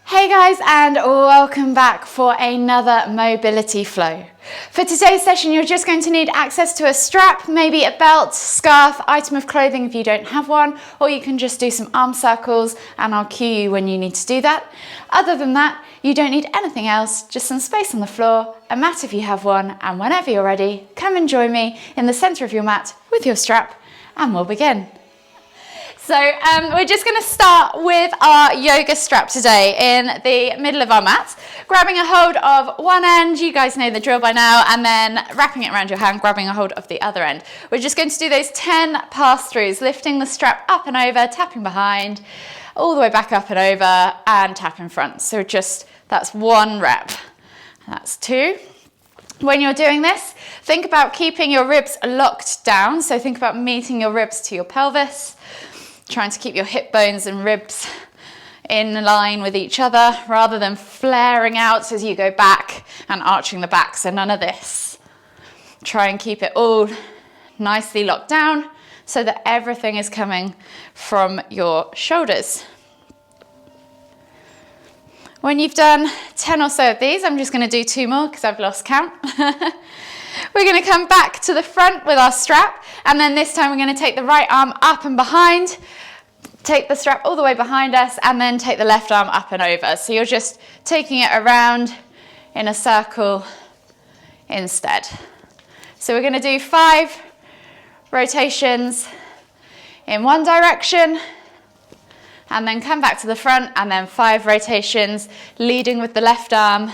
Hey guys, and welcome back for another mobility flow. For today's session, you're just going to need access to a strap, maybe a belt, scarf, item of clothing if you don't have one, or you can just do some arm circles and I'll cue you when you need to do that. Other than that, you don't need anything else, just some space on the floor, a mat if you have one, and whenever you're ready, come and join me in the center of your mat with your strap and we'll begin. So we're just going to start with our yoga strap today in the middle of our mat, grabbing a hold of one end, you guys know the drill by now, and then wrapping it around your hand, grabbing a hold of the other end. We're just going to do those 10 pass-throughs, lifting the strap up and over, tapping behind, all the way back up and over, and tap in front. So that's one rep. That's two. When you're doing this, think about keeping your ribs locked down. So think about meeting your ribs to your pelvis, trying to keep your hip bones and ribs in line with each other rather than flaring out as you go back and arching the back. So none of this. Try and keep it all nicely locked down so that everything is coming from your shoulders. When you've done 10 or so of these, I'm just going to do 2 more because I've lost count. We're going to come back to the front with our strap, and then this time we're going to take the right arm up and behind, take the strap all the way behind us, and then take the left arm up and over. So you're just taking it around in a circle instead. So we're going to do 5 rotations in one direction, and then come back to the front, and then 5 rotations leading with the left arm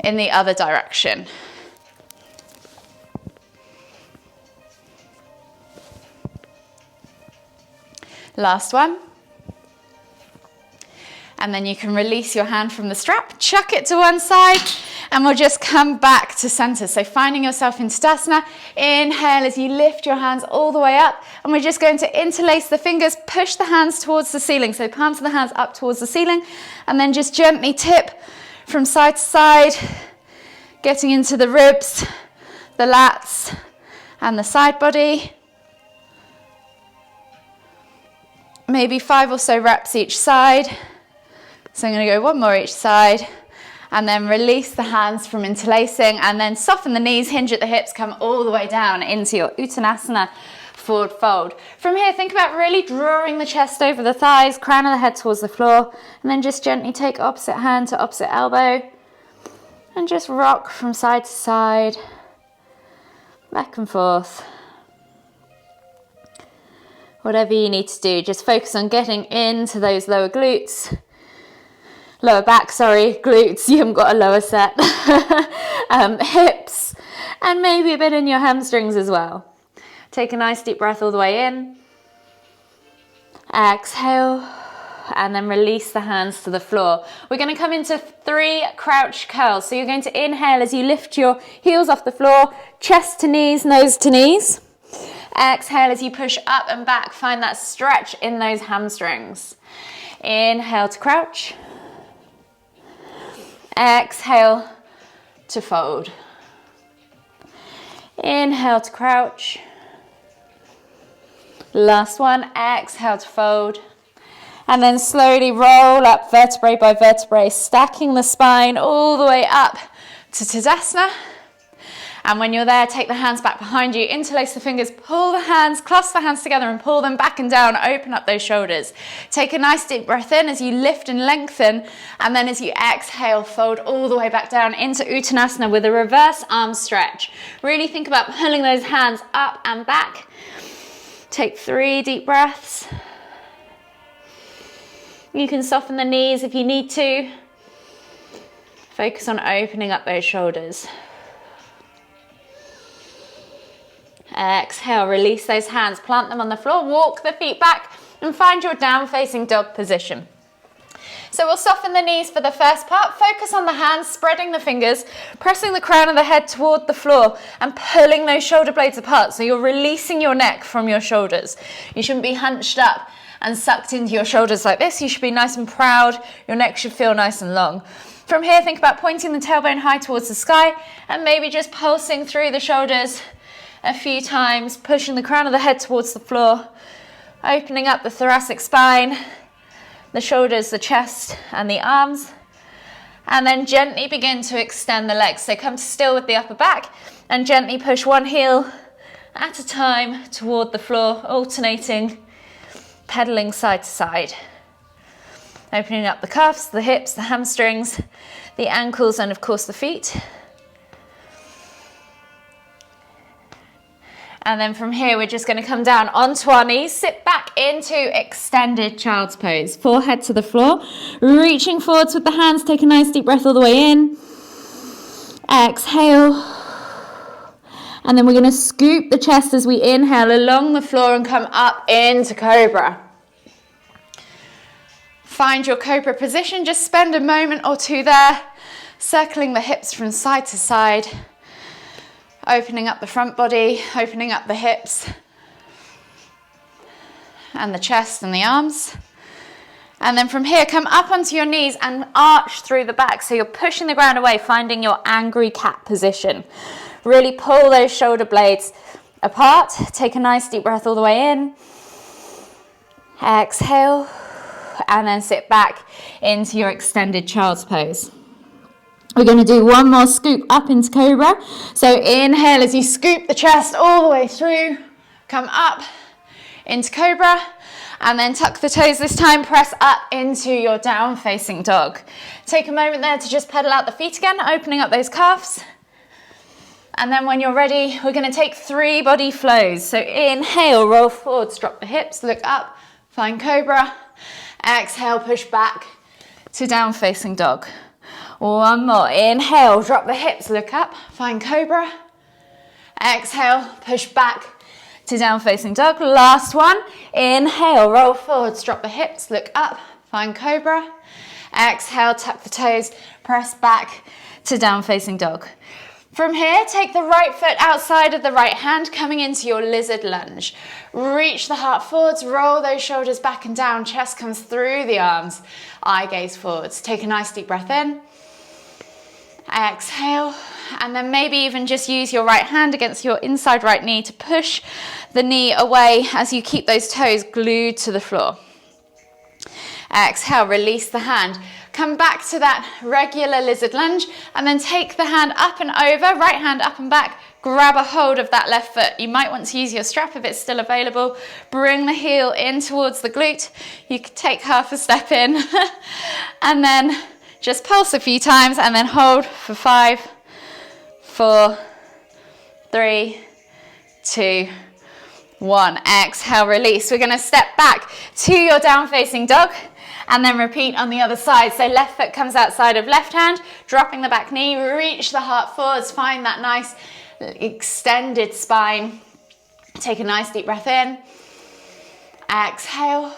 in the other direction. Last one. And then you can release your hand from the strap, chuck it to one side, and we'll just come back to center. So finding yourself in Tadasana, inhale as you lift your hands all the way up, and we're just going to interlace the fingers, push the hands towards the ceiling. So palms of the hands up towards the ceiling, and then just gently tip from side to side, getting into the ribs, the lats, and the side body. Maybe 5 or so reps each side. So I'm going to go 1 more each side, and then release the hands from interlacing, and then soften the knees, hinge at the hips, come all the way down into your Uttanasana forward fold. From here, think about really drawing the chest over the thighs, crown of the head towards the floor, and then just gently take opposite hand to opposite elbow, and just rock from side to side, back and forth. Whatever you need to do, just focus on getting into those lower glutes. Lower back, glutes, you haven't got a lower set. Hips, and maybe a bit in your hamstrings as well. Take a nice deep breath all the way in. Exhale, and then release the hands to the floor. We're going to come into 3 crouch curls. So you're going to inhale as you lift your heels off the floor, chest to knees, nose to knees. Exhale as you push up and back, find that stretch in those hamstrings. Inhale to crouch. Exhale to fold. Inhale to crouch. Last one, exhale to fold. And then slowly roll up vertebrae by vertebrae, stacking the spine all the way up to Tadasana. And when you're there, take the hands back behind you, interlace the fingers, pull the hands, clasp the hands together and pull them back and down, open up those shoulders. Take a nice deep breath in as you lift and lengthen, and then as you exhale, fold all the way back down into Uttanasana with a reverse arm stretch. Really think about pulling those hands up and back. Take 3 deep breaths. You can soften the knees if you need to. Focus on opening up those shoulders. Exhale, release those hands, plant them on the floor, walk the feet back and find your down facing dog position. So we'll soften the knees for the first part, focus on the hands, spreading the fingers, pressing the crown of the head toward the floor and pulling those shoulder blades apart. So you're releasing your neck from your shoulders. You shouldn't be hunched up and sucked into your shoulders like this. You should be nice and proud. Your neck should feel nice and long. From here, think about pointing the tailbone high towards the sky and maybe just pulsing through the shoulders a few times, pushing the crown of the head towards the floor, opening up the thoracic spine, the shoulders, the chest, and the arms. And then gently begin to extend the legs. So come to still with the upper back and gently push one heel at a time toward the floor, alternating, pedaling side to side. Opening up the calves, the hips, the hamstrings, the ankles, and of course the feet. And then from here, we're just going to come down onto our knees, sit back into extended child's pose. Forehead to the floor, reaching forwards with the hands. Take a nice deep breath all the way in. Exhale. And then we're going to scoop the chest as we inhale along the floor and come up into cobra. Find your cobra position. Just spend a moment or two there, circling the hips from side to side. Opening up the front body, opening up the hips and the chest and the arms. And then from here, come up onto your knees and arch through the back. So you're pushing the ground away, finding your angry cat position. Really pull those shoulder blades apart. Take a nice deep breath all the way in. Exhale, and then sit back into your extended child's pose. We're going to do one more scoop up into cobra. So inhale as you scoop the chest all the way through. Come up into cobra. And then tuck the toes this time. Press up into your down facing dog. Take a moment there to just pedal out the feet again. Opening up those calves. And then when you're ready, we're going to take 3 body flows. So inhale, roll forwards, drop the hips, look up, find cobra. Exhale, push back to down facing dog. One more. Inhale, drop the hips, look up, find cobra. Exhale, push back to down facing dog. Last one. Inhale, roll forwards, drop the hips, look up, find cobra. Exhale, tuck the toes, press back to down facing dog. From here, take the right foot outside of the right hand, coming into your lizard lunge. Reach the heart forwards, roll those shoulders back and down, chest comes through the arms, eye gaze forwards. Take a nice deep breath in. Exhale, and then maybe even just use your right hand against your inside right knee to push the knee away as you keep those toes glued to the floor. Exhale, release the hand. Come back to that regular lizard lunge and then take the hand up and over, right hand up and back, grab a hold of that left foot. You might want to use your strap if it's still available. Bring the heel in towards the glute. You could take half a step in and then just pulse a few times and then hold for 5, 4, 3, 2, 1. Exhale, release. We're going to step back to your down facing dog and then repeat on the other side. So left foot comes outside of left hand, dropping the back knee, reach the heart forwards, find that nice extended spine. Take a nice deep breath in. Exhale.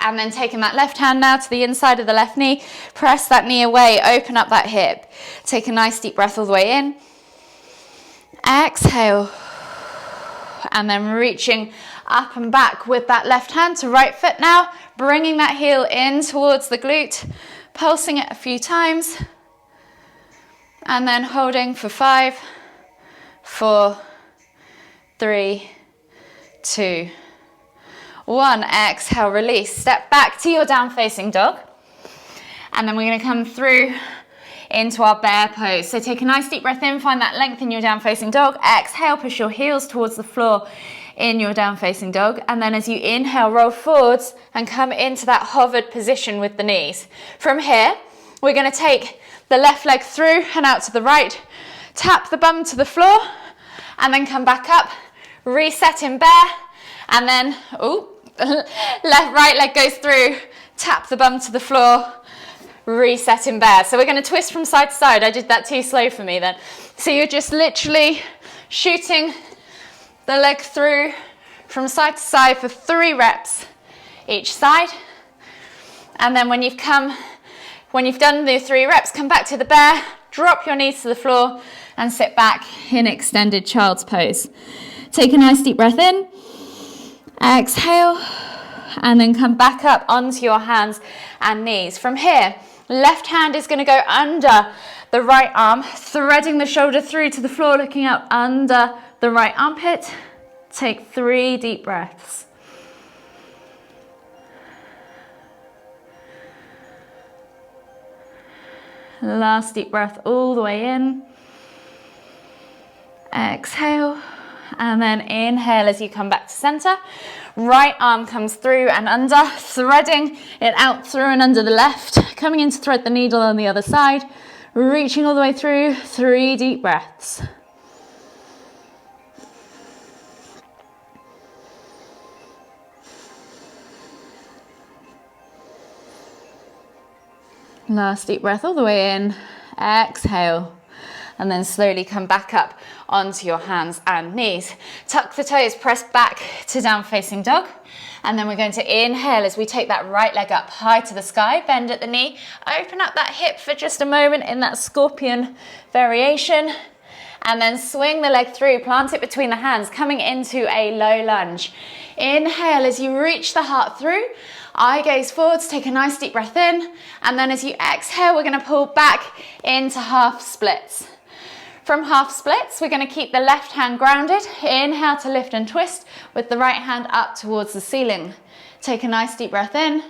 And then taking that left hand now to the inside of the left knee, press that knee away, open up that hip. Take a nice deep breath all the way in. Exhale. And then reaching up and back with that left hand to right foot now, bringing that heel in towards the glute, pulsing it a few times. And then holding for 5, 4, 3, 2, 1. Exhale, release. Step back to your down facing dog. And then we're going to come through into our bear pose. So take a nice deep breath in, find that length in your down facing dog. Exhale, push your heels towards the floor in your down facing dog. And then as you inhale, roll forwards and come into that hovered position with the knees. From here, we're going to take the left leg through and out to the right, tap the bum to the floor, and then come back up, reset in bear, and then, right leg goes through, tap the bum to the floor, reset in bear. So we're going to twist from side to side. I did that too slow for me then. So you're just literally shooting the leg through from side to side for 3 reps each side. And then when you've done the 3 reps, come back to the bear, drop your knees to the floor and sit back in extended child's pose. Take a nice deep breath in. Exhale, and then come back up onto your hands and knees. From here, left hand is going to go under the right arm, threading the shoulder through to the floor, looking up under the right armpit. Take 3 deep breaths. Last deep breath all the way in. Exhale. And then inhale as you come back to center. Right arm comes through and under, threading it out through and under the left, coming in to thread the needle on the other side, reaching all the way through. 3 deep breaths. Last deep breath all the way in. Exhale. And then slowly come back up onto your hands and knees. Tuck the toes, press back to down facing dog. And then we're going to inhale as we take that right leg up high to the sky, bend at the knee, open up that hip for just a moment in that scorpion variation. And then swing the leg through, plant it between the hands, coming into a low lunge. Inhale as you reach the heart through. Eye gaze forwards, take a nice deep breath in. And then as you exhale, we're going to pull back into half splits. From half splits, we're going to keep the left hand grounded. Inhale to lift and twist with the right hand up towards the ceiling. Take a nice deep breath in.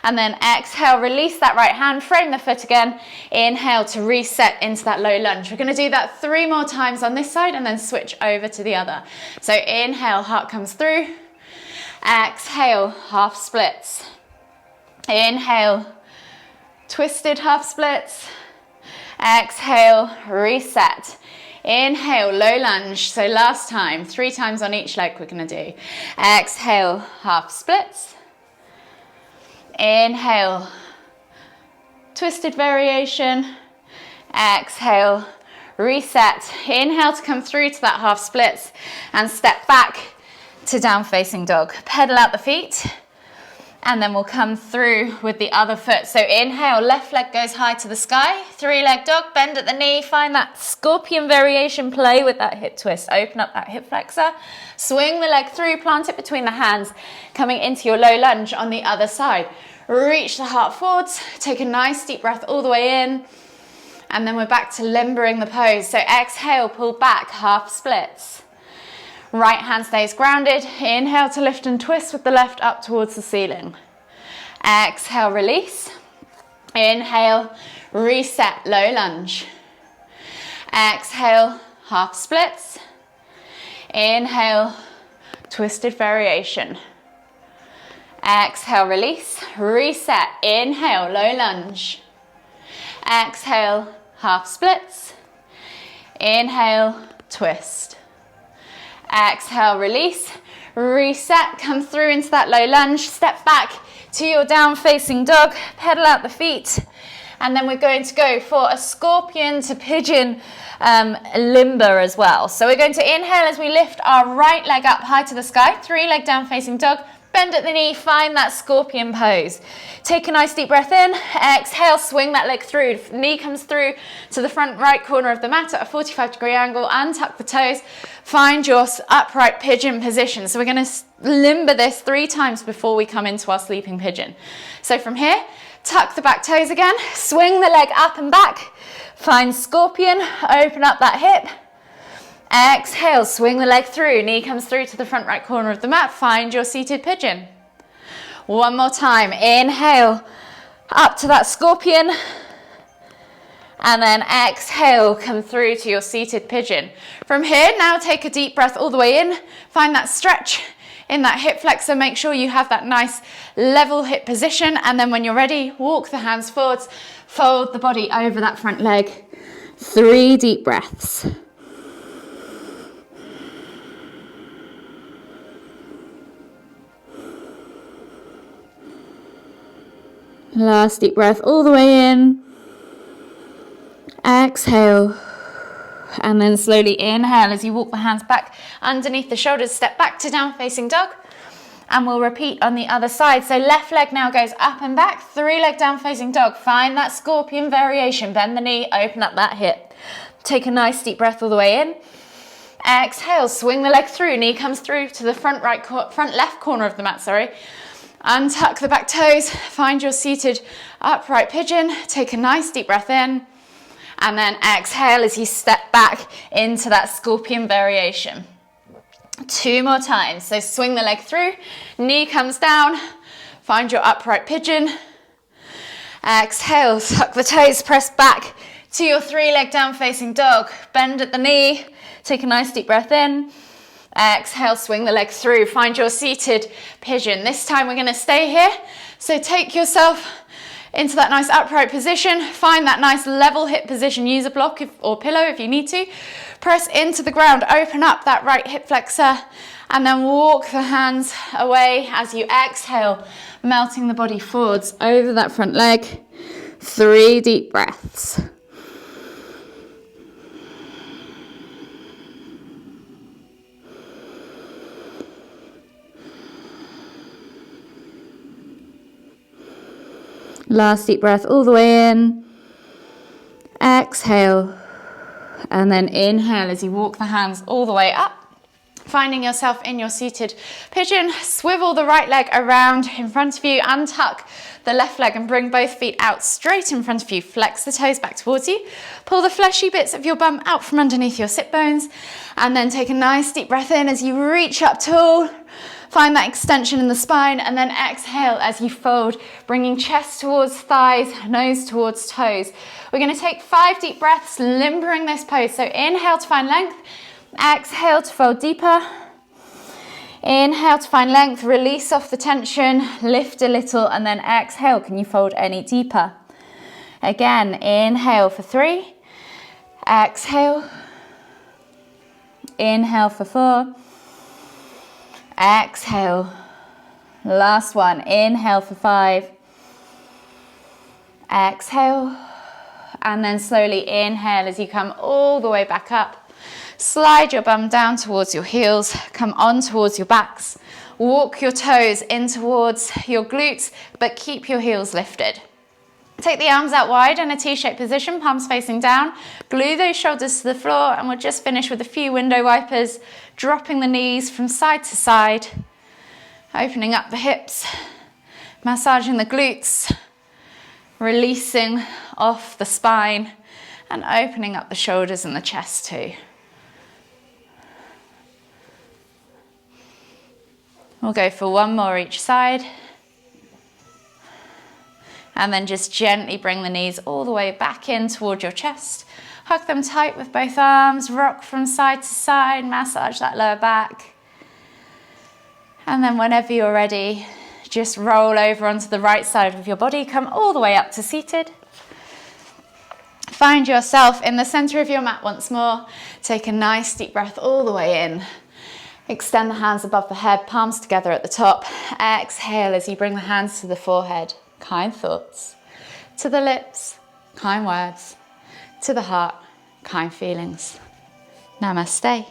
And then exhale, release that right hand, frame the foot again. Inhale to reset into that low lunge. We're going to do that 3 more times on this side and then switch over to the other. So inhale, heart comes through. Exhale, half splits. Inhale, twisted half splits. Exhale, reset. Inhale, low lunge. So last time, 3 times on each leg we're going to do. Exhale, half splits. Inhale, twisted variation. Exhale, reset. Inhale to come through to that half splits and step back to down facing dog. Pedal out the feet. And then we'll come through with the other foot. So inhale, left leg goes high to the sky. 3-leg dog, bend at the knee. Find that scorpion variation, play with that hip twist. Open up that hip flexor. Swing the leg through, plant it between the hands. Coming into your low lunge on the other side. Reach the heart forwards. Take a nice deep breath all the way in. And then we're back to limbering the pose. So exhale, pull back, half splits. Right hand stays grounded. Inhale to lift and twist with the left up towards the ceiling. Exhale, release. Inhale, reset, low lunge. Exhale, half splits. Inhale, twisted variation. Exhale, release, reset. Inhale, low lunge. Exhale, half splits. Inhale, twist. Exhale, release, reset, come through into that low lunge, step back to your down facing dog, pedal out the feet, and then we're going to go for a scorpion to pigeon limber as well. So we're going to inhale as we lift our right leg up high to the sky, 3-leg down facing dog, bend at the knee, find that scorpion pose. Take a nice deep breath in, exhale, swing that leg through, knee comes through to the front right corner of the mat at a 45-degree angle, untuck the toes, find your upright pigeon position. So we're going to limber this 3 times before we come into our sleeping pigeon. So from here, tuck the back toes again, swing the leg up and back, find scorpion, open up that hip. Exhale, swing the leg through, knee comes through to the front right corner of the mat, find your seated pigeon. 1 more time, inhale, up to that scorpion, and then exhale, come through to your seated pigeon. From here, now take a deep breath all the way in, find that stretch in that hip flexor, make sure you have that nice level hip position, and then when you're ready, walk the hands forwards, fold the body over that front leg. 3 deep breaths. Last deep breath all the way in. Exhale. And then slowly inhale as you walk the hands back underneath the shoulders. Step back to down facing dog. And we'll repeat on the other side. So left leg now goes up and back. 3-leg down facing dog. Find that scorpion variation. Bend the knee, open up that hip. Take a nice deep breath all the way in. Exhale, swing the leg through. Knee comes through to the front left corner of the mat, Untuck the back toes, find your seated upright pigeon, take a nice deep breath in, and then exhale as you step back into that scorpion variation. 2 more times, so swing the leg through, knee comes down, find your upright pigeon, Exhale, tuck the toes, press back to your 3-leg down facing dog. Bend at the knee, take a nice deep breath in. Exhale, swing the leg through, find your seated pigeon. This time we're going to stay here, so take yourself into that nice upright position, find that nice level hip position, use a block or pillow if you need to. Press into the ground, open up that right hip flexor, and then walk the hands away as you exhale, melting the body forwards over that front leg. 3 deep breaths. Last deep breath all the way in. Exhale. And then inhale as you walk the hands all the way up. Finding yourself in your seated pigeon. Swivel the right leg around in front of you. Untuck the left leg and bring both feet out straight in front of you. Flex the toes back towards you. Pull the fleshy bits of your bum out from underneath your sit bones. And then take a nice deep breath in as you reach up tall. Find that extension in the spine, and then exhale as you fold, bringing chest towards thighs, nose towards toes. We're going to take 5 deep breaths, limbering this pose. So inhale to find length, exhale to fold deeper. Inhale to find length, release off the tension, lift a little, and then exhale. Can you fold any deeper? Again, inhale for 3, exhale, inhale for 4, exhale. Last one. Inhale for 5. Exhale. And then slowly inhale as you come all the way back up. Slide your bum down towards your heels. Come on towards your backs. Walk your toes in towards your glutes, but keep your heels lifted. Take the arms out wide in a T-shaped position, palms facing down. Glue those shoulders to the floor, and we'll just finish with a few window wipers, dropping the knees from side to side, opening up the hips, massaging the glutes, releasing off the spine, and opening up the shoulders and the chest too. We'll go for one more each side. And then just gently bring the knees all the way back in toward your chest. Hug them tight with both arms, rock from side to side, massage that lower back. And then whenever you're ready, just roll over onto the right side of your body, come all the way up to seated. Find yourself in the center of your mat once more. Take a nice deep breath all the way in. Extend the hands above the head, palms together at the top. Exhale as you bring the hands to the forehead. Kind thoughts. To the lips, kind words. To the heart, kind feelings. Namaste.